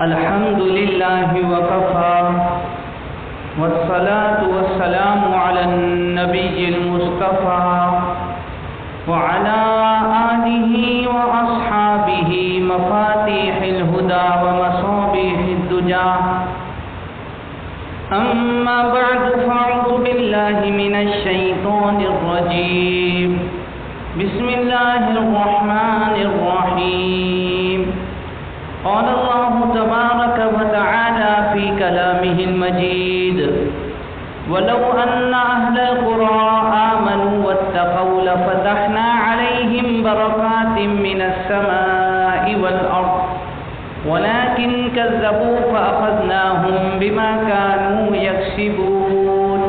الحمد لله وكفى والصلاة والسلام على النبي المصطفى وعلى آله وأصحابه مفاتيح الهدى ومصابيح الدجى أما بعد فأعوذ بالله من الشيطان الرجيم بسم الله الرحمن الرحيم قال الله تبارك وتعالى في كلامه المجيد ولو أن أهل القرى آمنوا واتقوا لفتحنا عليهم بركات من السماء والأرض ولكن كذبوا فأخذناهم بما كانوا يكسبون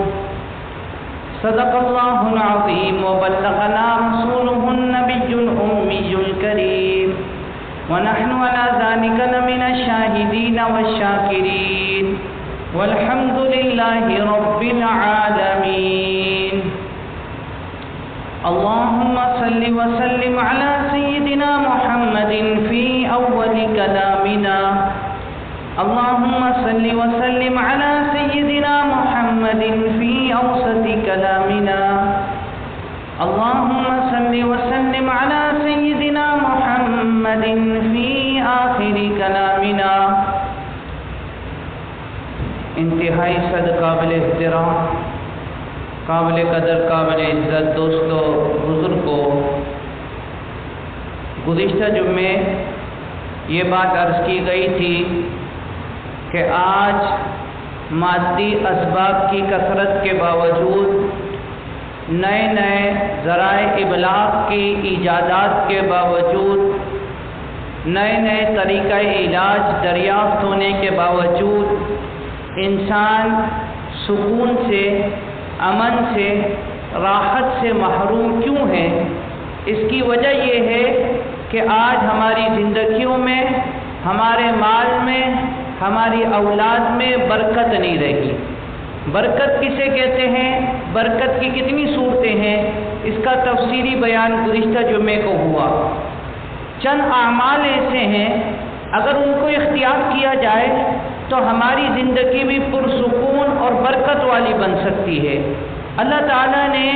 صدق الله العظيم وبلغنا رسوله النبي الأمي الكريم ونحن على ذلك لمن الشاهدين والشاكرين والحمد لله رب العالمين اللهم صل وسلم على سيدنا محمد في أول كلامنا اللهم صل وسلم على سيدنا محمد في أوسط كلامنا اللهم صل وسلم على سيدنا محمد في آخر کلامنا. انتہائی صد قابل احترام، قابل قدر، قابل عزت دوستو، بزرگوں، گزشتہ جمعے یہ بات عرض کی گئی تھی کہ آج مادی اسباب کی کثرت کے باوجود نئے نئے ذرائع ابلاغ کی ایجادات کے باوجود نئے نئے طریقہ علاج دریافت ہونے کے باوجود انسان سکون سے، امن سے، راحت سے محروم کیوں ہے؟ اس کی وجہ یہ ہے کہ آج ہماری زندگیوں میں، ہمارے مال میں، ہماری اولاد میں برکت نہیں رہی. برکت کسے کہتے ہیں؟ برکت کی کتنی صورتیں ہیں؟ اس کا تفصیلی بیان گزشتہ جمعے کو ہوا. چند اعمال ایسے ہیں اگر ان کو اختیار کیا جائے تو ہماری زندگی بھی پرسکون اور برکت والی بن سکتی ہے. اللہ تعالیٰ نے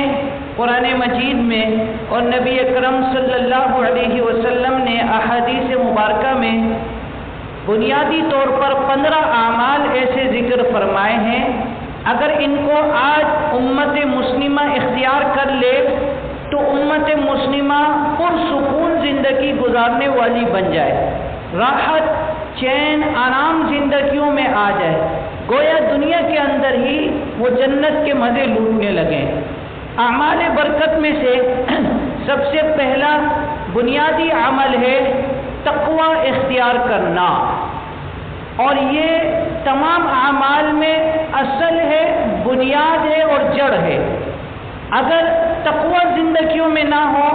قرآن مجید میں اور نبی اکرم صلی اللہ علیہ وسلم نے احادیث مبارکہ میں بنیادی طور پر 15 اعمال ایسے ذکر فرمائے ہیں. اگر ان کو آج امت مسلمہ اختیار کر لے تو امت مسلمہ پرسکون زندگی گزارنے والی بن جائے، راحت، چین، آرام زندگیوں میں آ جائے، گویا دنیا کے اندر ہی وہ جنت کے مزے لوٹنے لگیں. اعمال برکت میں سے سب سے پہلا بنیادی عمل ہے تقوی اختیار کرنا، اور یہ تمام اعمال میں اصل ہے، بنیاد ہے اور جڑ ہے. اگر تقوی زندگیوں میں نہ ہو،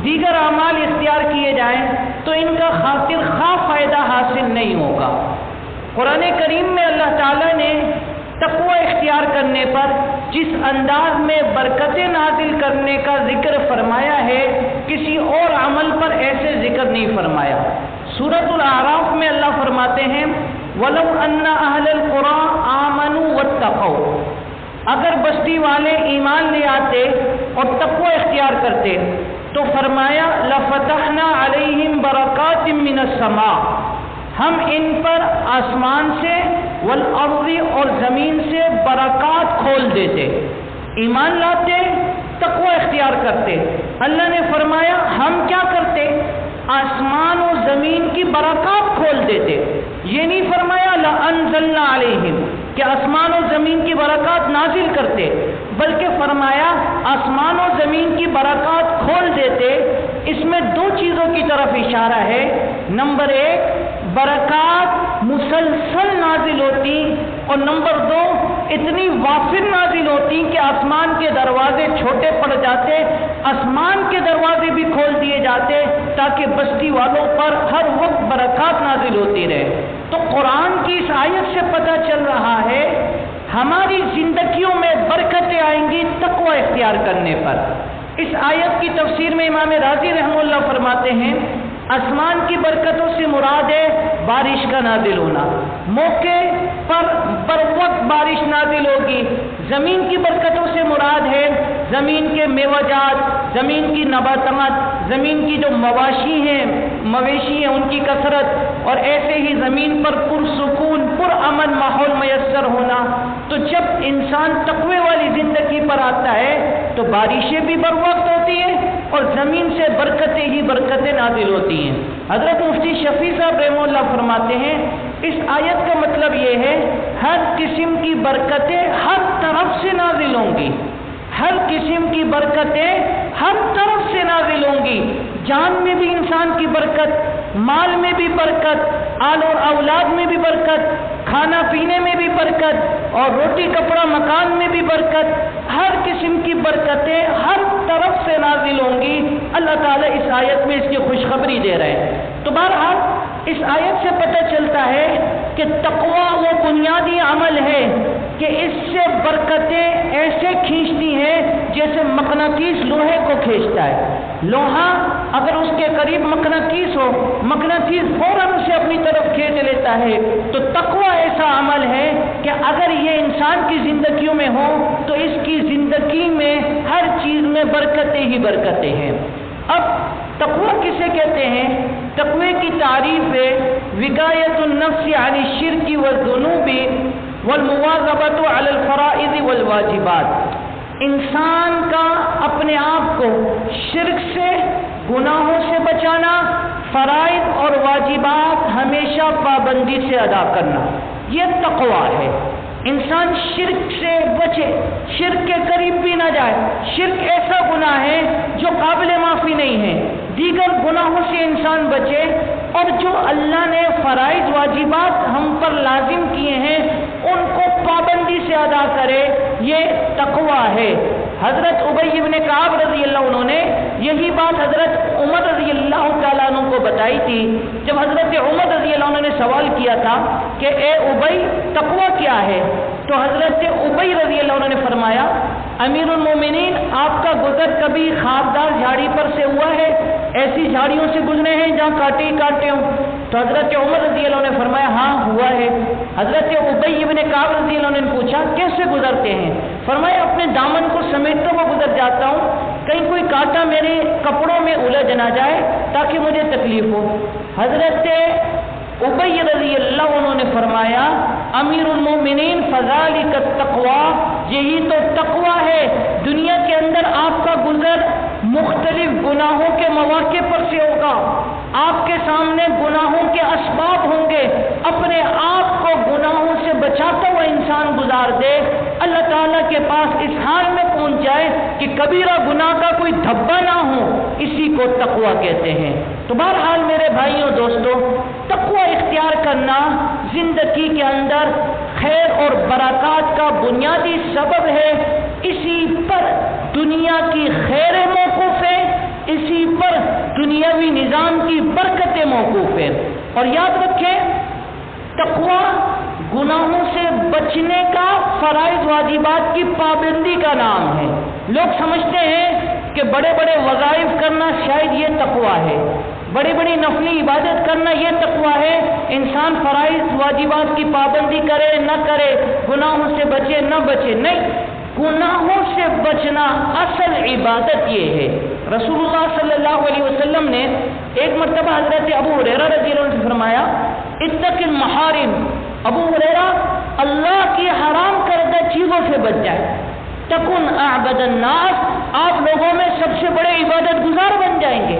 دیگر اعمال اختیار کیے جائیں تو ان کا خاطر خواہ فائدہ حاصل نہیں ہوگا. قرآن کریم میں اللہ تعالیٰ نے تقوی اختیار کرنے پر جس انداز میں برکتیں نازل کرنے کا ذکر فرمایا ہے، کسی اور عمل پر ایسے ذکر نہیں فرمایا. سورۃ الاعراف میں اللہ فرماتے ہیں وَلَوْ أَنَّ أَهْلَ الْقُرَىٰ آمَنُوا وَاتَّقَوْا، اگر بستی والے ایمان لے آتے اور تقوی اختیار کرتے تو فرمایا لَفَتَحْنَا عَلَيْهِمْ بَرَكَاتٍ مِّنَ السَّمَاءِ، ہم ان پر آسمان سے والارض اور زمین سے برکات کھول دیتے. ایمان لاتے، تقوی اختیار کرتے. اللہ نے فرمایا ہم کیا کرتے؟ آسمان و زمین کی برکات کھول دیتے. یہ نہیں فرمایا لَأَنزَلْنَا عَلَيْهِمْ کہ آسمان و زمین کی برکات نازل کرتے، بلکہ فرمایا آسمان و زمین کی برکات کھول دیتے. اس میں دو چیزوں کی طرف اشارہ ہے. نمبر 1 برکات مسلسل نازل ہوتی، اور نمبر 2 اتنی وافر نازل ہوتی کہ آسمان کے دروازے چھوٹے پڑ جاتے، آسمان کے دروازے بھی کھول دیے جاتے تاکہ بستی والوں پر ہر وقت برکات نازل ہوتی رہے. تو قرآن کی اس آیت سے پتہ چل رہا ہے ہماری زندگیوں میں برکتیں آئیں گی تقوی اختیار کرنے پر. اس آیت کی تفسیر میں امام رازی رحمہ اللہ فرماتے ہیں آسمان کی برکتوں سے مراد ہے بارش کا نازل ہونا، موقع پر بر وقت بارش نازل ہوگی۔ زمین کی برکتوں سے مراد ہے زمین کے میوجات، زمین کی نباتات، زمین کی جو مواشی ہیں ان کی کثرت، اور ایسے ہی زمین پر پرسکون پرامن ماحول میسر ہونا۔ تو جب انسان تقوی والی زندگی پر آتا ہے تو بارشیں بھی بر وقت ہوتی ہیں اور زمین سے برکتیں ہی برکتیں نازل ہوتی ہیں۔ حضرت مفتی شفیع صاحب رحمہ اللہ فرماتے ہیں اس آیت کا مطلب یہ ہے ہر قسم کی برکتیں ہر طرف سے نازل ہوں گی، ہر قسم کی برکتیں ہر طرف سے نازل ہوں گی۔ جان میں بھی انسان کی برکت، مال میں بھی برکت، آل اور اولاد میں بھی برکت، کھانا پینے میں بھی برکت، اور روٹی کپڑا مکان میں بھی برکت، ہر قسم کی برکتیں ہر طرف سے نازل ہوں گی۔ اللہ تعالیٰ اس آیت میں اس کی خوشخبری دے رہے ہیں۔ تو بہرحال اس آیت سے پتہ چلتا ہے کہ تقویٰ وہ بنیادی عمل ہے کہ اس سے برکتیں ایسے کھینچتی ہیں جیسے مقناطیس لوہے کو کھینچتا ہے۔ لوہا اگر اس کے قریب مقناطیس ہو، مقناطیس فوراً اسے اپنی طرف کھینچ لیتا ہے۔ تو تقویٰ ایسا عمل ہے کہ اگر یہ انسان کی زندگیوں میں ہو تو اس کی زندگی میں ہر چیز میں برکتیں ہی برکتیں ہیں۔ اب تقویٰ کسے کہتے ہیں؟ تقوی کی تعریف ہے وقایۃ النفس عن الشرک والذنوب والمواظبۃ علی الفرائض والواجبات، انسان کا اپنے آپ کو شرک سے، گناہوں سے بچانا، فرائض اور واجبات ہمیشہ پابندی سے ادا کرنا، یہ تقویٰ ہے۔ انسان شرک سے بچے، شرک کے قریب بھی نہ جائے۔ شرک ایسا گناہ ہے جو قابل معافی نہیں ہے۔ دیگر گناہوں سے انسان بچے اور جو اللہ نے فرائض واجبات ہم پر لازم کیے ہیں ان کو پابندی سے ادا کرے، یہ تقویٰ ہے۔ حضرت ابی بن کعب رضی اللہ عنہ نے یہی بات حضرت عمر رضی اللہ تعالیٰ عنہ کو بتائی تھی جب حضرت عمر رضی اللہ عنہ نے سوال کیا تھا کہ اے ابی تقویٰ کیا ہے؟ تو حضرت ابی رضی اللہ عنہ نے فرمایا امیر المومنین آپ کا گزر کبھی خاردار جھاڑی پر سے ہوا ہے؟ ایسی جھاڑیوں سے گزرے ہیں جہاں کانٹے ہی کانٹے ہوں؟ تو حضرت عمر رضی اللہ عنہ نے فرمایا ہاں ہوا ہے۔ حضرت ابی بن کعب رضی اللہ عنہ نے پوچھا کیسے گزرتے ہیں؟ فرمایا اپنے دامن کو سمیٹتا ہوا گزر جاتا ہوں، کہیں کوئی کانٹا میرے کپڑوں میں الجھ نہ جائے تاکہ مجھے تکلیف ہو۔ حضرت ابی رضی اللہ عنہ نے فرمایا امیر المومنین فذالک التقویٰ، یہی تو تقویٰ ہے۔ دنیا کے اندر آپ کا گزر مختلف گناہوں کے مواقع پر سے ہوگا، آپ کے سامنے گناہوں کے اسباب ہوں گے، اپنے آپ کو گناہوں سے بچاتا ہوا انسان گزار دے، اللہ تعالیٰ کے پاس اس حال میں پہنچ جائے کہ کبیرہ گناہ کا کوئی دھبا نہ ہو، اسی کو تقویٰ کہتے ہیں۔ تو بہرحال میرے بھائیوں دوستوں، تقویٰ اختیار کرنا زندگی کے اندر خیر اور برکات کا بنیادی سبب ہے۔ اسی پر دنیا کی خیر موقوف ہے، اسی پر دنیاوی نظام کی برکتیں موقوف ہے۔ اور یاد رکھیں تقویٰ گناہوں سے بچنے کا، فرائض واجبات کی پابندی کا نام ہے۔ لوگ سمجھتے ہیں کہ بڑے بڑے وظائف کرنا شاید یہ تقویٰ ہے، بڑی بڑی نفلی عبادت کرنا یہ تقویٰ ہے، انسان فرائض واجبات کی پابندی کرے نہ کرے، گناہوں سے بچے نہ بچے، نہیں، گناہوں سے بچنا اصل عبادت یہ ہے۔ رسول اللہ صلی اللہ علیہ وسلم نے ایک مرتبہ حضرت ابو ہریرہ رضی اللہ عنہ سے فرمایا اتق المحارم، ابو ہریرہ اللہ کی حرام کردہ چیزوں سے بچ جائے، تکن اعبد الناس، آپ لوگوں میں سب سے بڑے عبادت گزار بن جائیں گے۔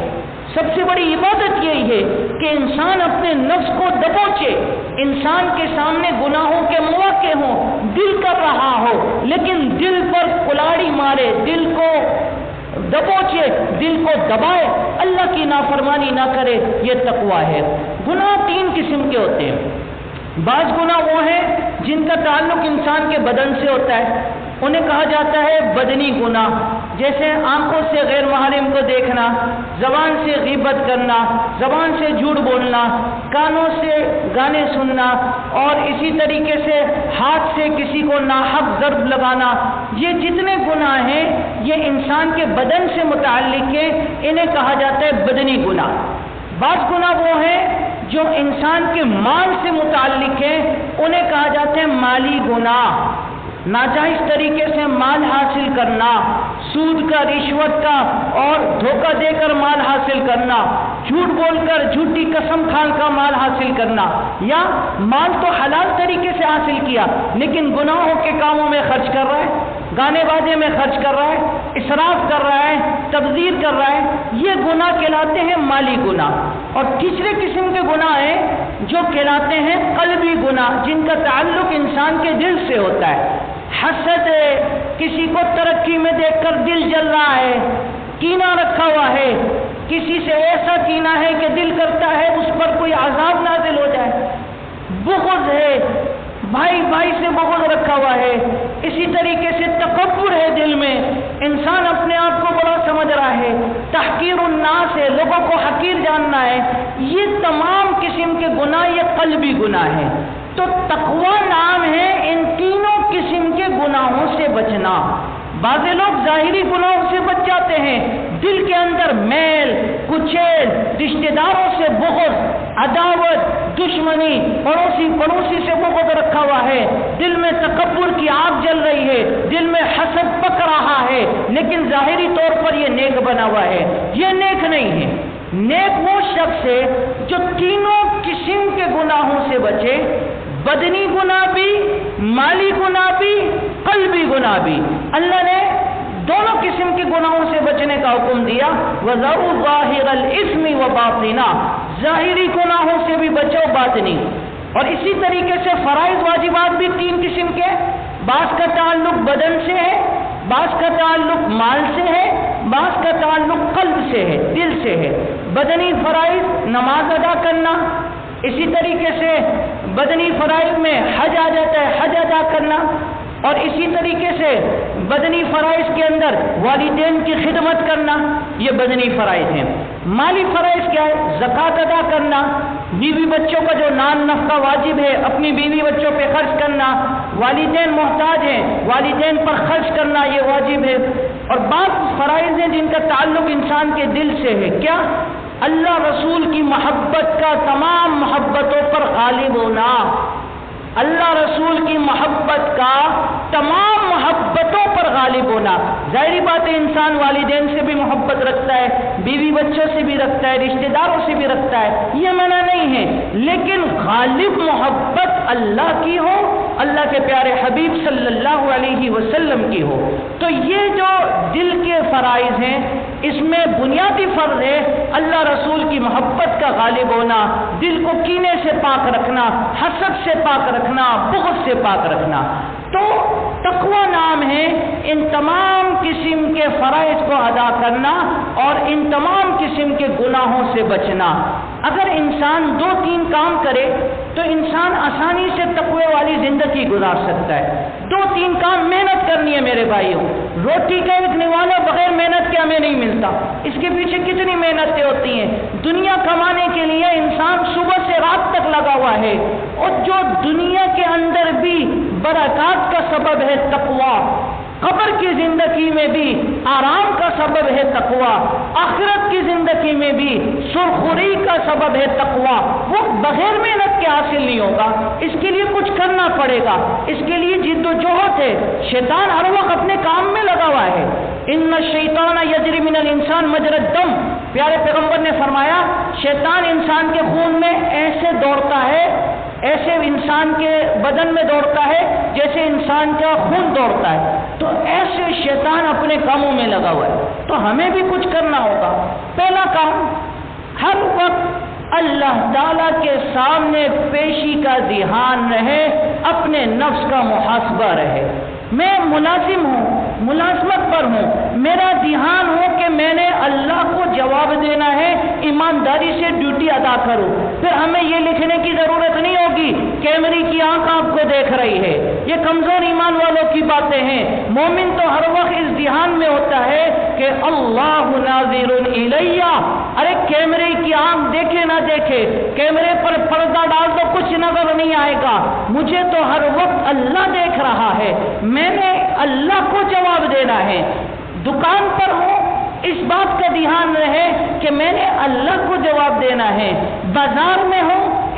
سب سے بڑی عبادت یہی ہے کہ انسان اپنے نفس کو دبوچے، انسان کے سامنے گناہوں کے مواقع ہوں، دل کر رہا ہو لیکن دل پر کلاڑی مارے، دل کو دبوچے، دل کو دبائے، اللہ کی نافرمانی نہ کرے، یہ تقویٰ ہے۔ گناہ تین قسم کے ہوتے ہیں۔ بعض گناہ وہ ہیں جن کا تعلق انسان کے بدن سے ہوتا ہے، انہیں کہا جاتا ہے بدنی گناہ، جیسے آنکھوں سے غیر محرم کو دیکھنا، زبان سے غیبت کرنا، زبان سے جھوٹ بولنا، کانوں سے گانے سننا، اور اسی طریقے سے ہاتھ سے کسی کو ناحق ضرب لگانا۔ یہ جتنے گناہ ہیں یہ انسان کے بدن سے متعلق ہیں، انہیں کہا جاتا ہے بدنی گناہ۔ بعض گناہ وہ ہیں جو انسان کے مال سے متعلق ہیں انہیں کہا جاتا ہے مالی گناہ، ناجائز طریقے سے مال حاصل کرنا، سود کا، رشوت کا اور دھوکہ دے کر مال حاصل کرنا، جھوٹ بول کر، جھوٹی قسم کھا کر مال حاصل کرنا، یا مال تو حلال طریقے سے حاصل کیا لیکن گناہوں کے کاموں میں خرچ کر رہا ہے، گانے بازے میں خرچ کر رہا ہے، اسراف کر رہا ہے، تبذیر کر رہا ہے، یہ گناہ کہلاتے ہیں مالی گناہ۔ اور تیسرے قسم کے گناہ ہیں جو کہلاتے ہیں قلبی گناہ، جن کا تعلق انسان کے دل سے ہوتا ہے۔ حسد ہے، کسی کو ترقی میں دیکھ کر دل جل رہا ہے، کینہ رکھا ہوا ہے، کسی سے ایسا کینہ ہے کہ دل کرتا ہے اس پر کوئی عذاب نازل ہو جائے، بغض ہے، بھائی بھائی سے بغض رکھا ہوا ہے، اسی طریقے سے تکبر ہے دل میں، انسان اپنے آپ کو بڑا سمجھ رہا ہے، تحقیر الناس ہے، لوگوں کو حقیر جاننا ہے، یہ تمام قسم کے گناہ یہ قلبی گناہ ہیں۔ تو تقویٰ نام ہے ان تینوں قسم کے گناہوں سے بچنا۔ بعض لوگ ظاہری گناہوں سے بچ جاتے ہیں، دل کے اندر میل، کچیل، رشتہ داروں سے بغض، عداوت، دشمنی، پڑوسی سے بغض رکھا ہوا ہے، دل میں تکبر کی آگ جل رہی ہے، دل میں حسد پک رہا ہے، لیکن ظاہری طور پر یہ نیک بنا ہوا ہے، یہ نیک نہیں ہے۔ نیک وہ شخص ہے جو تینوں قسم کے گناہوں سے بچے، بدنی گناہ بھی، مالی گناہ بھی، قلبی گناہ بھی۔ اللہ نے دونوں قسم کے گناہوں سے بچنے کا حکم دیا، وَذَرُوا ظَاهِرَ الْإِثْمِ وَبَاطِنَهُ، ظاہری گناہوں سے بھی بچو، باطنی۔ اور اسی طریقے سے فرائض واجبات بھی تین قسم کے، بعض کا تعلق بدن سے ہے، بعض کا تعلق مال سے ہے، بعض کا تعلق قلب سے ہے، دل سے ہے۔ بدنی فرائض نماز ادا کرنا، اسی طریقے سے بدنی فرائض میں حج آ جاتا ہے، حج ادا کرنا، اور اسی طریقے سے بدنی فرائض کے اندر والدین کی خدمت کرنا، یہ بدنی فرائض ہیں۔ مالی فرائض کیا ہے؟ زکوٰۃ ادا کرنا، بیوی بچوں کا جو نان نفقہ واجب ہے اپنی بیوی بچوں پہ خرچ کرنا، والدین محتاج ہیں والدین پر خرچ کرنا یہ واجب ہے۔ اور بعض فرائض ہیں جن کا تعلق انسان کے دل سے ہے، کیا؟ اللہ رسول کی محبت کا تمام محبتوں پر غالب ہونا، اللہ رسول کی محبت کا تمام محبتوں پر غالب ہونا۔ ظاہری بات ہے انسان والدین سے بھی محبت رکھتا ہے، بیوی بچوں سے بھی رکھتا ہے، رشتہ داروں سے بھی رکھتا ہے، یہ منع نہیں ہے، لیکن غالب محبت اللہ کی ہو، اللہ کے پیارے حبیب صلی اللہ علیہ وسلم کی ہو۔ تو یہ جو دل کے فرائض ہیں اس میں بنیادی فرض ہے اللہ رسول کی محبت کا غالب ہونا، دل کو کینے سے پاک رکھنا، حسد سے پاک رکھنا، بغض سے پاک رکھنا۔ تو تقوی نام ہے ان تمام قسم کے فرائض کو ادا کرنا اور ان تمام قسم کے گناہوں سے بچنا۔ اگر انسان دو تین کام کرے تو انسان آسانی سے تقوی والی زندگی گزار سکتا ہے۔ دو تین کام محنت کرنی ہے میرے بھائیوں، روٹی کا ایک نوالا بغیر محنت کے ہمیں نہیں ملتا، اس کے پیچھے کتنی محنتیں ہوتی ہیں۔ دنیا کمانے کے لیے انسان صبح سے رات تک لگا ہوا ہے، اور جو دنیا کے اندر بھی برکات کا سبب ہے تقوی، قبر کی زندگی میں بھی آرام کا سبب ہے تقوی، آخرت کی زندگی میں بھی سرخوری کا سبب ہے تقوی، وہ بغیر محنت کے حاصل نہیں ہوگا، اس کے لیے کچھ کرنا پڑے گا، اس کے لیے جد و جہد ہے۔ شیطان ہر وقت اپنے کام میں لگا ہوا ہے، ان الشیطان یجری من الانسان مجری الدم، پیارے پیغمبر نے فرمایا شیطان انسان کے خون میں ایسے دوڑتا ہے، ایسے انسان کے بدن میں دوڑتا ہے جیسے انسان کا خون دوڑتا ہے، تو ایسے شیطان اپنے کاموں میں لگا ہوا ہے۔ تو ہمیں بھی کچھ کرنا ہوگا۔ پہلا کام، ہر وقت اللہ تعالیٰ کے سامنے پیشی کا دھیان رہے، اپنے نفس کا محاسبہ رہے۔ میں ملازم ہوں، ملازمت پر ہوں، میرا دھیان ہو کہ میں نے اللہ کو جواب دینا ہے، ایمانداری سے ڈیوٹی ادا کروں۔ پھر ہمیں یہ لکھنے کی ضرورت نہیں ہوگی کیمرے کی آنکھ آپ کو دیکھ رہی ہے، یہ کمزور ایمان والوں کی باتیں ہیں۔ مومن تو ہر وقت اس دھیان میں ہوتا ہے کہ اللہ ناظر الیہ، ارے کیمرے کی آنکھ دیکھے نہ دیکھے، کیمرے پر پردہ ڈال تو کچھ نظر نہیں آئے گا، مجھے تو ہر وقت اللہ دیکھ رہا ہے، میں نے اللہ کو جواب دینا ہے۔ دکان پر ہوں، اس بات کا دھیان رہے کہ میں نے اللہ کو جواب دینا ہے۔ بازار میں ہوں،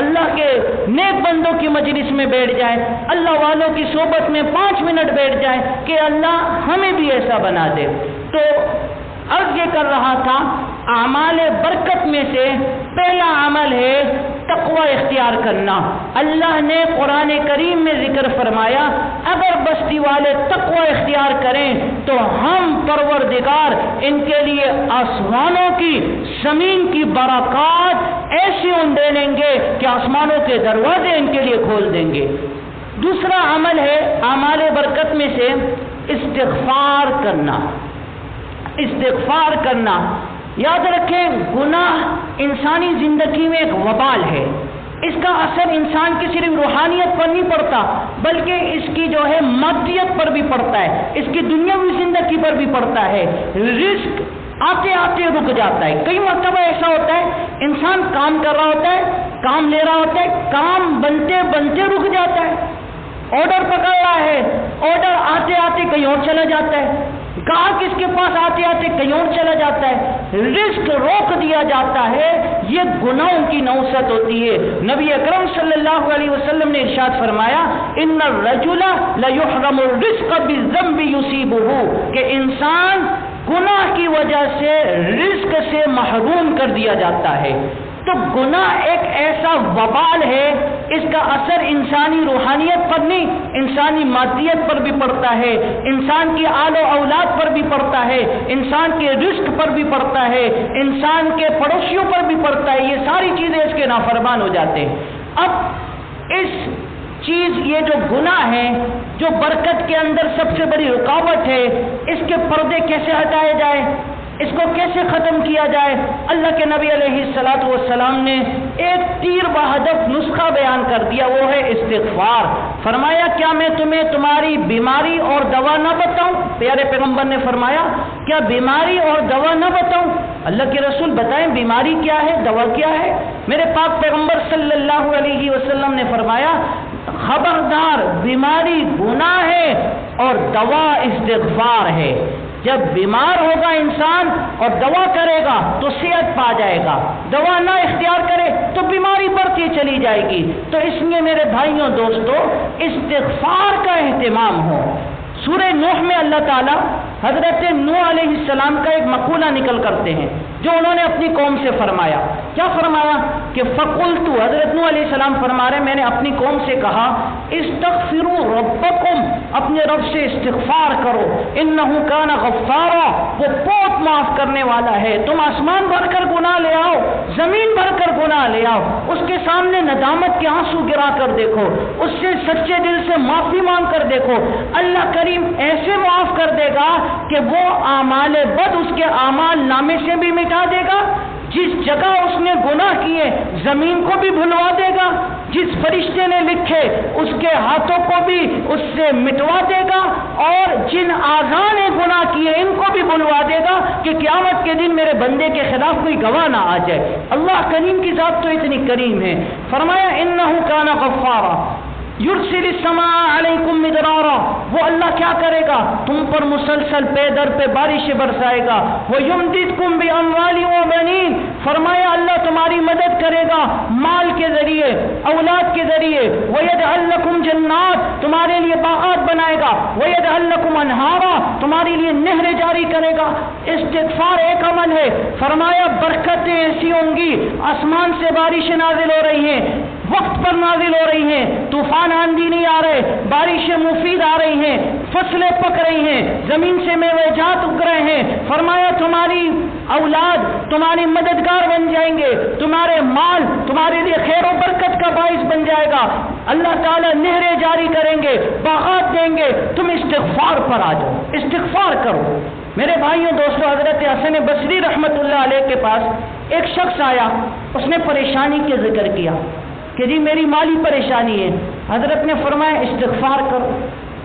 اللہ کے نیک بندوں کی مجلس میں بیٹھ جائیں، اللہ والوں کی صحبت میں 5 منٹ بیٹھ جائیں کہ اللہ ہمیں بھی ایسا بنا دے۔ تو عرض یہ کر رہا تھا، اعمال برکت میں سے پہلا عمل ہے تقوی اختیار کرنا۔ اللہ نے قرآن کریم میں ذکر فرمایا اگر بستی والے تقوی اختیار کریں تو ہم پروردگار ان کے لیے آسمانوں کی زمین کی برکات ایسی دے دیں گے کہ آسمانوں کے دروازے ان کے لیے کھول دیں گے۔ دوسرا عمل ہے اعمال برکت میں سے استغفار کرنا۔ استغفار کرنا، یاد رکھیں گناہ انسانی زندگی میں ایک وبال ہے، اس کا اثر انسان کی صرف روحانیت پر نہیں پڑتا بلکہ اس کی جو ہے مادیت پر بھی پڑتا ہے، اس کی دنیاوی زندگی پر بھی پڑتا ہے۔ رزق آتے آتے رک جاتا ہے، کئی مرتبہ ایسا ہوتا ہے انسان کام کر رہا ہوتا ہے، کام لے رہا ہوتا ہے، کام بنتے بنتے رک جاتا ہے، آرڈر پکڑ رہا ہے، آرڈر آتے آتے کہیں اور چلا جاتا ہے، گاہک اس کے پاس آتے آتے کہیں اور چلا جاتا ہے، رزق روک دیا جاتا ہے۔ یہ گناہوں کی نوسط ہوتی ہے۔ نبی اکرم صلی اللہ علیہ وسلم نے ارشاد فرمایا ان الرجل لیحرم الرزق بالذنب یصیبہ، کہ انسان گناہ کی وجہ سے رزق سے محروم کر دیا جاتا ہے۔ تو گناہ ایک ایسا وبال ہے، اس کا اثر انسانی روحانیت پر نہیں، انسانی مادیت پر بھی پڑتا ہے، انسان کی آل و اولاد پر بھی پڑتا ہے، انسان کے رزق پر بھی پڑتا ہے، انسان کے پڑوسیوں پر بھی پڑتا ہے، یہ ساری چیزیں اس کے نافرمان ہو جاتے ہیں۔ اب اس چیز یہ جو گناہ ہے، جو برکت کے اندر سب سے بڑی رکاوٹ ہے، اس کے پردے کیسے ہٹائے جائے، اس کو کیسے ختم کیا جائے؟ اللہ کے نبی علیہ الصلوۃ والسلام نے ایک تیر بہدف نسخہ بیان کر دیا، وہ ہے استغفار۔ فرمایا کیا میں تمہیں تمہاری بیماری اور دوا نہ بتاؤں؟ پیارے پیغمبر نے فرمایا کیا بیماری اور دوا نہ بتاؤں؟ اللہ کے رسول بتائیں بیماری کیا ہے، دوا کیا ہے؟ میرے پاک پیغمبر صلی اللہ علیہ وسلم نے فرمایا خبردار، بیماری گناہ ہے اور دوا استغفار ہے۔ جب بیمار ہوگا انسان اور دوا کرے گا تو صحت پا جائے گا، دوا نہ اختیار کرے تو بیماری بڑھتی چلی جائے گی۔ تو اس لیے میرے بھائیوں دوستو استغفار کا اہتمام ہو۔ سورہ نوح میں اللہ تعالیٰ حضرت نوح علیہ السلام کا ایک مقولہ نکل کرتے ہیں جو انہوں نے اپنی قوم سے فرمایا۔ کیا فرمایا کہ فقلت، حضرت نوح علیہ السلام فرما رہے میں نے اپنی قوم سے کہا استغفروا ربکم، اپنے رب سے استغفار کرو، انہ کان غفارا، وہ بہت معاف کرنے والا ہے۔ تم آسمان بھر کر گناہ لے آؤ، زمین بھر کر گناہ لے آؤ، اس کے سامنے ندامت کے آنسو گرا کر دیکھو، اس سے سچے دل سے معافی مانگ کر دیکھو، اللہ کریم ایسے معاف کر دے گا کہ وہ اعمال بد اس کے اعمال نامے سے بھی مٹا دے گا، جس جگہ اس نے گناہ کیے زمین کو بھی بھلوا دے گا، جس فرشتے نے لکھے اس کے ہاتھوں کو بھی اس سے مٹوا دے گا، اور جن اعضاء نے گناہ کیے ان کو بھی بھلوا دے گا کہ قیامت کے دن میرے بندے کے خلاف کوئی گواہ نہ آ جائے۔ اللہ کریم کی ذات تو اتنی کریم ہے۔ فرمایا انہ کان غفارا یرسل السماء علیکم مدرارا، وہ اللہ کیا کرے گا تم پر مسلسل پے در پہ بارش برسائے گا، وَيُمْدِدْكُمْ بِأَمْوَالٍ وَبَنِينَ، فرمایا اللہ تمہاری مدد کرے گا مال کے ذریعے، اولاد کے ذریعے، وَيَجْعَلْ لَكُمْ جَنَّاتٍ، تمہارے لیے باغات بنائے گا، وَيَجْعَلْ لَكُمْ أَنْهَارًا، تمہارے لیے نہریں جاری کرے گا۔ استغفار ایک عمل ہے۔ فرمایا برکتیں ایسی ہوں گی، آسمان سے بارشیں نازل ہو رہی ہیں، وقت پر نازل ہو رہی ہیں، طوفان آندھی نہیں آ رہے، بارشیں مفید آ رہی ہیں، فصلیں پک رہی ہیں، زمین سے میوے جات اگ رہے ہیں۔ فرمایا تمہاری اولاد تمہاری مددگار بن جائیں گے، تمہارے مال تمہارے لیے خیر و برکت کا باعث بن جائے گا، اللہ تعالیٰ نہریں جاری کریں گے، باغات دیں گے۔ تم استغفار پر آ جاؤ، استغفار کرو۔ میرے بھائیوں دوستوں، حضرت حسن بصری رحمت اللہ علیہ کے پاس ایک شخص آیا، اس نے پریشانی کا ذکر کیا کہ جی میری مالی پریشانی ہے۔ حضرت نے فرمایا استغفار کرو۔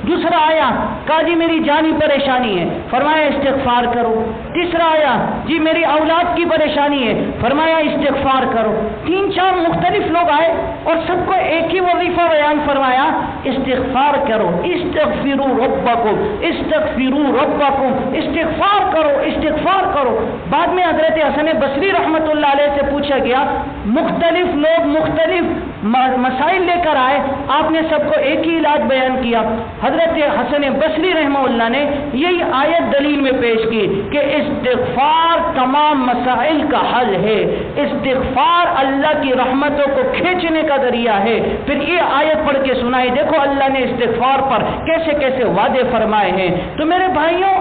دوسرا آیا، کہا جی میری جانی پریشانی ہے، فرمایا استغفار کرو۔ تیسرا آیا، جی میری اولاد کی پریشانی ہے، فرمایا استغفار کرو۔ 3-4 مختلف لوگ آئے اور سب کو ایک ہی وظیفہ بیان فرمایا، استغفار کرو، استغفروا ربکم، استغفروا ربکم، استغفار کرو، استغفار کرو۔ بعد میں حضرت حسن بصری رحمۃ اللہ علیہ سے پوچھا گیا، مختلف لوگ مختلف مسائل لے کر آئے، آپ نے سب کو ایک ہی علاج بیان کیا۔ حضرت حسن بصری رحمہ اللہ نے یہی آیت دلیل میں پیش کی کہ استغفار تمام مسائل کا حل ہے، استغفار اللہ کی رحمتوں کو کھینچنے کا ذریعہ ہے۔ پھر یہ آیت پڑھ کے سنائی، دیکھو اللہ نے استغفار پر کیسے کیسے وعدے فرمائے ہیں۔ تو میرے بھائیوں،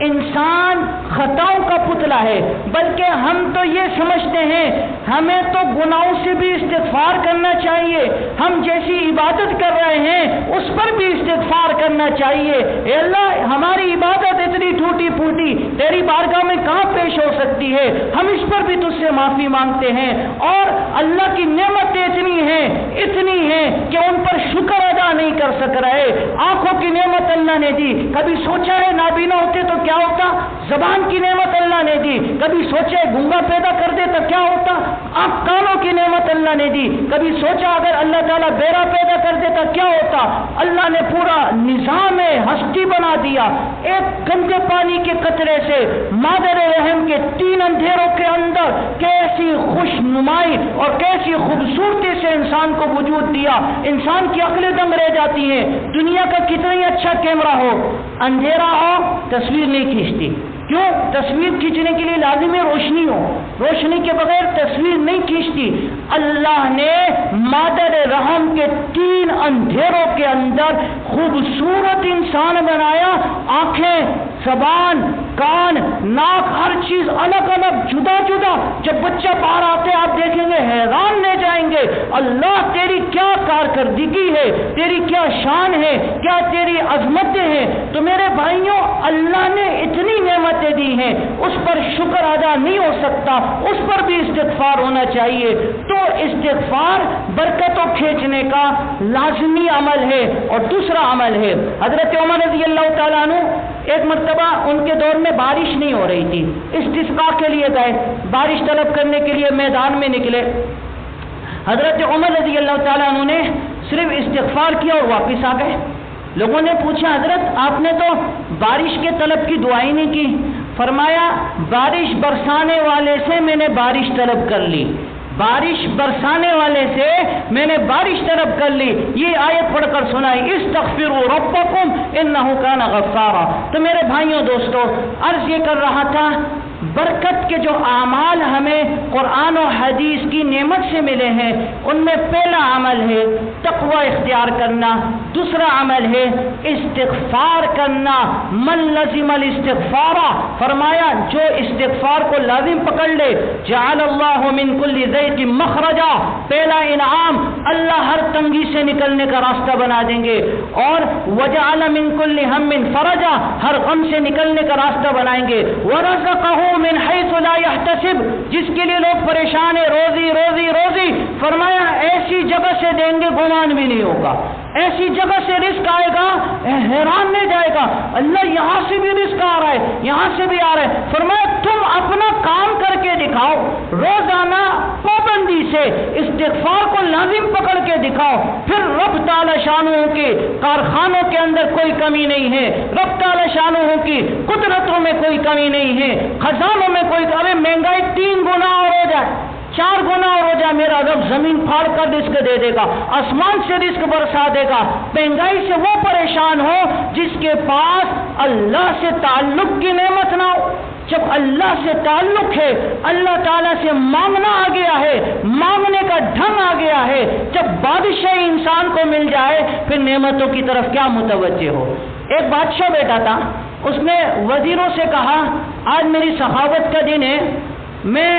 انسان خطاؤں کا پتلا ہے، بلکہ ہم تو یہ سمجھتے ہیں ہمیں تو گناہوں سے بھی استغفار کرنا چاہیے، ہم جیسی عبادت کر رہے ہیں اس پر بھی استغفار کرنا چاہیے۔ اے اللہ، ہماری عبادت اتنی ٹوٹی پھوٹی تیری بارگاہ میں کہاں پیش ہو سکتی ہے، ہم اس پر بھی تجھ سے معافی مانگتے ہیں۔ اور اللہ کی نعمتیں اتنی ہیں کہ ان پر شکر ادا نہیں کر سک رہے۔ آنکھوں کی نعمت اللہ نے دی، کبھی سوچا ہے نابینا ہوتے تو کیا ہوتا؟ زبان کی نعمت اللہ نے دی، کبھی سوچا ہے گونگا پیدا کر دے تو کیا ہوتا؟ کانوں کی نعمت اللہ نے دی، کبھی سوچا اگر اللہ تعالیٰ بیرا پیدا کر دیتا کیا ہوتا؟ اللہ نے پورا نظام ہستی بنا دیا۔ ایک گندے پانی کے قطرے سے مادر رحم کے 3 اندھیروں کے اندر کیسی خوش نمائی اور کیسی خوبصورتی سے انسان کو وجود دیا، انسان کی عقلیں دنگ رہ جاتی ہیں۔ دنیا کا کتنا ہی اچھا کیمرہ ہو، اندھیرا ہو تصویر نہیں کھینچتی۔ کیوں؟ تصویر کھینچنے کے لیے لازم ہے روشنی ہو، روشنی کے بغیر تصویر نہیں کھینچتی۔ اللہ نے مادر رحم کے 3 اندھیروں کے اندر خوبصورت انسان بنایا، آنکھیں، زبان، کان، ناک، ہر چیز الگ الگ جدا جدا۔ جب بچہ باہر آتے آپ دیکھیں گے حیران رہ جائیں گے، اللہ تیری کیا کارکردگی ہے، تیری کیا شان ہے، کیا تیری عظمتیں ہیں۔ تو میرے بھائیوں، اللہ نے اتنی نعمتیں دی ہیں، اس پر شکر ادا نہیں ہو سکتا، اس پر بھی استغفار ہونا چاہیے۔ تو استغفار برکتوں کھینچنے کا لازمی عمل ہے۔ اور دوسرا عمل ہے، حضرت عمر رضی اللہ تعالیٰ عنہ ایک مرتبہ ان کے دور میں بارش نہیں ہو رہی تھی، استسقاء کے لیے گئے، بارش طلب کرنے کے لیے میدان میں نکلے۔ حضرت عمر رضی اللہ تعالیٰ عنہ نے صرف استغفار کیا اور واپس آ گئے۔ لوگوں نے پوچھا حضرت آپ نے تو بارش کے طلب کی دعا ہی نہیں کی۔ فرمایا بارش برسانے والے سے میں نے بارش طلب کر لی، بارش برسانے والے سے میں نے بارش طلب کر لی۔ یہ آیت پڑھ کر سنائی، استغفروا ربکم انہ کان غفارا۔ تو میرے بھائیوں دوستو، عرض یہ کر رہا تھا، برکت کے جو اعمال ہمیں قرآن و حدیث کی نعمت سے ملے ہیں، ان میں پہلا عمل ہے تقوی اختیار کرنا، دوسرا عمل ہے استغفار کرنا۔ من لزم الاستغفار، فرمایا جو استغفار کو لازم پکڑ لے، جعل اللہ من کل ضیق مخرجا، پہلا انعام اللہ ہر تنگی سے نکلنے کا راستہ بنا دیں گے، اور وجعل من کل ہم فرجا، ہر غم سے نکلنے کا راستہ بنائیں گے، ورزقہ من حیث لا یحتسب، جس کے لیے لوگ پریشان ہیں روزی روزی روزی، فرمایا ایسی جگہ سے دیں گے گمان بھی نہیں ہوگا، ایسی جگہ سے رزق آئے گا حیران نہیں جائے گا، اللہ یہاں سے بھی رزق آ رہا ہے یہاں سے بھی آ رہا ہے۔ فرمایا تم اپنا کام کر کے دکھاؤ، روزانہ پابندی سے استغفار کو لازم پکڑ کے دکھاؤ، پھر رب تعالی شانہ کے کارخانوں کے اندر کوئی کمی نہیں ہے، رب تعالی شانہ کی قدرتوں میں کوئی کمی نہیں ہے، خزانوں میں کوئی، ارے مہنگائی 3 گنا اور ہو جائے، 4 گنا اور ہو جائے، میرا رب زمین پھاڑ کر رزق دے دے گا، آسمان سے رزق برسا دے گا۔ مہنگائی سے وہ پریشان ہو جس کے پاس اللہ سے تعلق کی نعمت نہ ہو۔ جب اللہ سے تعلق ہے، اللہ تعالیٰ سے مانگنا آ گیا ہے، مانگنے کا ڈھنگ آ گیا ہے، جب بادشاہی انسان کو مل جائے پھر نعمتوں کی طرف کیا متوجہ ہو۔ ایک بادشاہ بیٹا تھا، اس نے وزیروں سے کہا آج میری سخاوت کا دن ہے، میں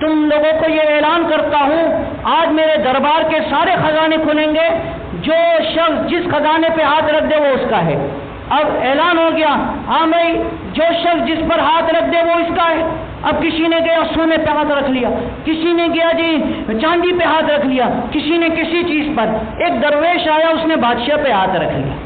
تم لوگوں کو یہ اعلان کرتا ہوں آج میرے دربار کے سارے خزانے کھلیں گے، جو شخص جس خزانے پہ ہاتھ رکھ دے وہ اس کا ہے۔ اب اعلان ہو گیا، ہاں بھائی جو شخص جس پر ہاتھ رکھ دے وہ اس کا ہے۔ اب کسی نے گیا سونے پہ ہاتھ رکھ لیا، کسی نے گیا جی چاندی پہ ہاتھ رکھ لیا، کسی نے کسی چیز پر۔ ایک درویش آیا، اس نے بادشاہ پہ ہاتھ رکھ لیا،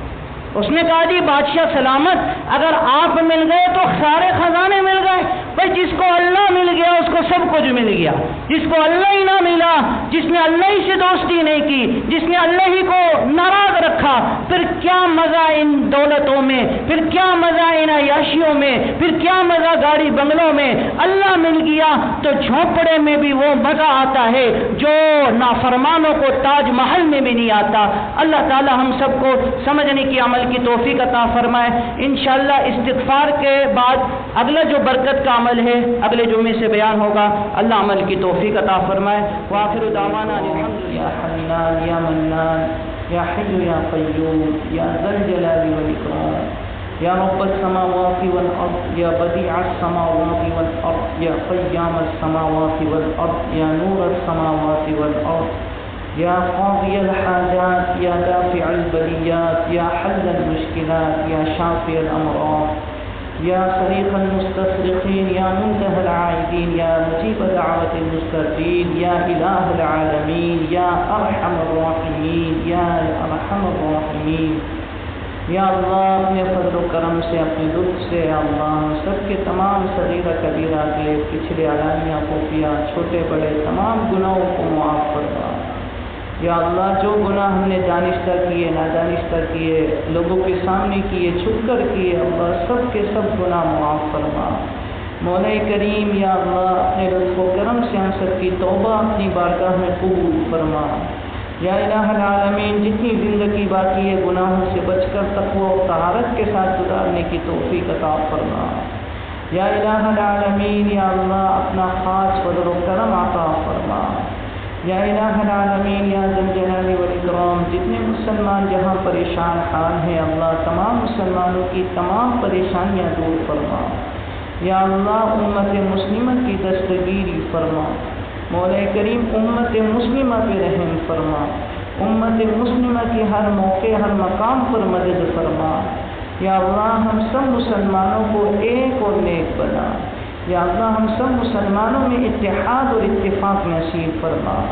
اس نے کہا جی بادشاہ سلامت، اگر آپ مل گئے تو سارے خزانے مل گئے، بھائی جس کو اللہ مل گیا اس کو سب کچھ مل گیا، جس کو اللہ ہی نہ ملا، جس نے اللہ ہی سے دوستی نہیں کی، جس نے اللہ ہی کو ناراض رکھا، پھر کیا مزہ ان دولتوں میں، پھر کیا مزہ ان عیاشیوں میں، پھر کیا مزہ گاڑی بنگلوں میں۔ اللہ مل گیا تو جھونپڑے میں بھی وہ مزہ آتا ہے جو نافرمانوں کو تاج محل میں بھی نہیں آتا۔ اللہ تعالی ہم سب کو سمجھنے کی عمل کی توفیق عطا فرمائے۔ انشاءاللہ استغفار کے بعد اگلا جو برکت کا عمل ہے اگلے جمعے سے بیان ہوگا۔ اللہ عمل کی توفیق عطا فرمائے۔ وآخر دعوانا الحمدللہ۔ یا حنان یا منان یا حی یا قیوم یا ذا الجلال والاکرام یا رب السماوات والارض یا بدیع السماوات والارض یا قیام السماوات والارض یا نور السماوات والارض یا قاضی الحاجات یا دافع البلیات یا حل المشکلات یا شافی الامراض یا صریخ المستصرخین یا منتهى العائدین یا مجیب دعوت المسترجین یا الہ العالمین یا ارحم الراحمین یا ارحم الراحمین۔ یا اللہ اپنے فضل و کرم سے، اپنے لطف سے، یا اللہ سب کے تمام صغیرہ کبیرہ کے پچھلے علانیہ خفیہ چھوٹے بڑے تمام گناہوں کو معاف فرما۔ یا اللہ جو گناہ ہم نے دانستہ کیے، نادانستہ کیے، لوگوں کے سامنے کیے، چھپ کر کیے، اللہ سب کے سب گناہ معاف فرما۔ مولا کریم یا اللہ اپنے لطف و کرم سے ہم سب کی توبہ اپنی بارگاہ میں قبول فرما۔ یا الہ العالمین جتنی زندگی باقی ہے گناہوں سے بچ کر تقوی و طہارت کے ساتھ گزارنے کی توفیق عطا فرما۔ یا الہ العالمین یا اللہ اپنا خاص فضل و کرم عطا فرما۔ یا الہ العالمین یا ذا الجلال والاکرام جتنے مسلمان جہاں پریشان حال ہیں اللہ تمام مسلمانوں کی تمام پریشانیاں دور فرما۔ یا اللہ امت مسلمہ کی دستگیری فرما۔ مولا کریم امت مسلمہ پہ رحم فرما۔ امت مسلمہ کی ہر موقع ہر مقام پر مدد فرما۔ یا اللہ ہم سب مسلمانوں کو ایک اور نیک بنا۔ یا اللہ ہم سب مسلمانوں میں اتحاد اور اتفاق نصیب فرما۔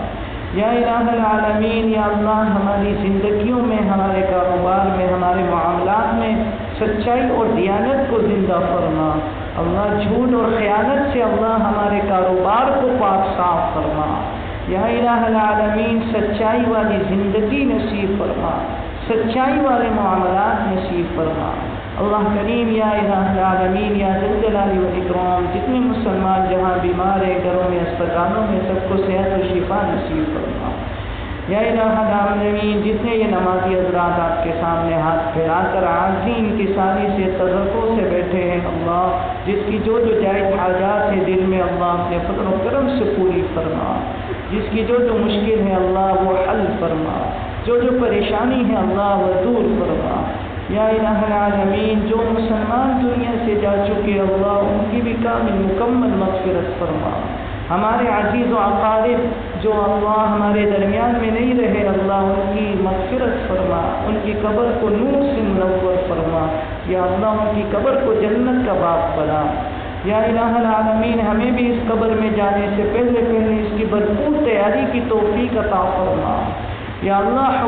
یا الہ العالمین یا اللہ ہماری زندگیوں میں، ہمارے کاروبار میں، ہمارے معاملات میں سچائی اور دیانت کو زندہ فرما۔ اللہ جھوٹ اور خیانت سے اللہ ہمارے کاروبار کو پاک صاف فرما۔ یا الہ العالمین سچائی والی زندگی نصیب فرما، سچائی والے معاملات نصیب فرما۔ اللہ کریم یا الہ العالمین یا ذی الجلال والاکرام جتنے مسلمان جہاں بیمار ہیں گھروں میں اسپتالوں میں سب کو صحت و شفا نصیب فرما۔ یا الہ العالمین جتنے یہ نمازی حضرات آپ کے سامنے ہاتھ پھیلا کر عاجزی انکساری سے تضرع سے بیٹھے ہیں اللہ جس کی جو جائز حاجات ہے دل میں اللہ اپنے فضل و کرم سے پوری فرما۔ جس کی جو مشکل ہے اللہ وہ حل فرما، جو پریشانی ہے اللہ وہ دور فرما۔ یا الہ العالمین جو مسلمان دنیا سے جا چکے اللہ ان کی بھی کامل مکمل مغفرت فرما۔ ہمارے عزیز و اقارب جو اللہ ہمارے درمیان میں نہیں رہے اللہ ان کی مغفرت فرما، ان کی قبر کو نور سے منور فرما۔ یا اللہ ان کی قبر کو جنت کا باغ بنا۔ یا الہ العالمین ہمیں بھی اس قبر میں جانے سے پہلے اس کی بھرپور تیاری کی توفیق عطا فرما۔ یا اللہ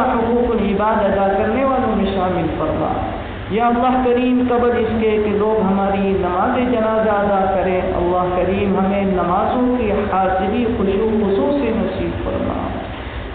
حقوق العباد ادا کرنے والوں میں شامل فرما۔ یا اللہ کریم قبل اس کے کہ لوگ ہماری نماز جنازہ ادا کریں اللہ کریم ہمیں نمازوں کی حاضری خشوع خضوع سے نصیب فرما۔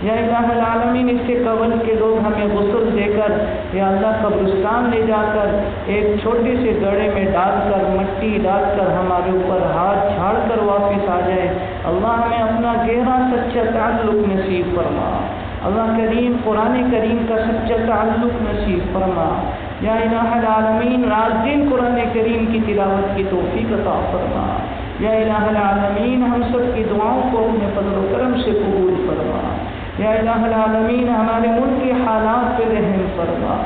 یا الہ العالمین اس سے قبل کے لوگ ہمیں غسل دے کر یا اللہ قبرستان لے جا کر ایک چھوٹے سے گڑھے میں ڈال کر مٹی ڈال کر ہمارے اوپر ہاتھ جھاڑ کر واپس آ جائے اللہ ہمیں اپنا گہرا سچا تعلق نصیب فرما۔ اللہ کریم قرآن کریم کا سچا تعلق نصیب فرما۔ یا الہ العالمین رات دن قرآن کریم کی تلاوت کی توفیق عطا فرما۔ یا الہ العالمین ہم سب کی دعاؤں کو اپنے فضل و کرم سے قبول فرما۔ یا الہ العالمین ہمارے ملک کے حالات پہ رحم فرما۔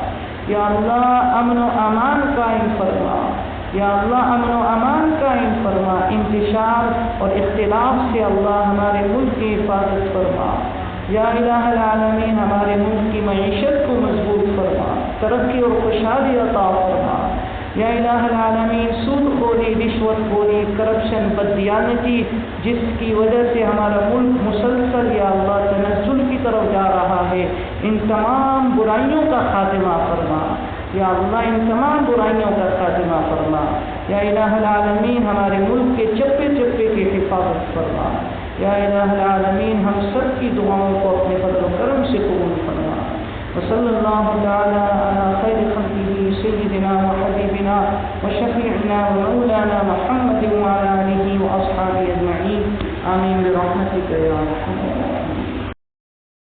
یا اللہ امن و امان قائم فرما۔ یا اللہ امن و امان قائم فرما، انتشار اور اختلاف سے اللہ ہمارے ملک کی حفاظت فرما۔ یا الہ العالمین ہمارے ملک کی معیشت کو مضبوط فرما، ترقی اور خوشحالی عطا فرما۔ یا الہ العالمین سود خوری، رشوت خوری، کرپشن، بددیانتی جس کی وجہ سے ہمارا ملک مسلسل یا اللہ تنزل کی طرف جا رہا ہے ان تمام برائیوں کا خاتمہ فرما۔ یا اللہ ان تمام برائیوں کا خاتمہ فرما۔ یا الہ العالمین ہمارے ملک کے چپے چپے کے حفاظت فرما. یا الہ العالمین ہم سب کی دعاؤں کو اپنے فضل و کرم سے قبول فرما. وصلی اللہ تعالی علی خیر خلقہ سیدنا و حبیبنا و شفیعنا و مولانا محمد وعلی آلہ و اصحابہ اجمعین. آمین برحمتک یا ارحم الراحمین.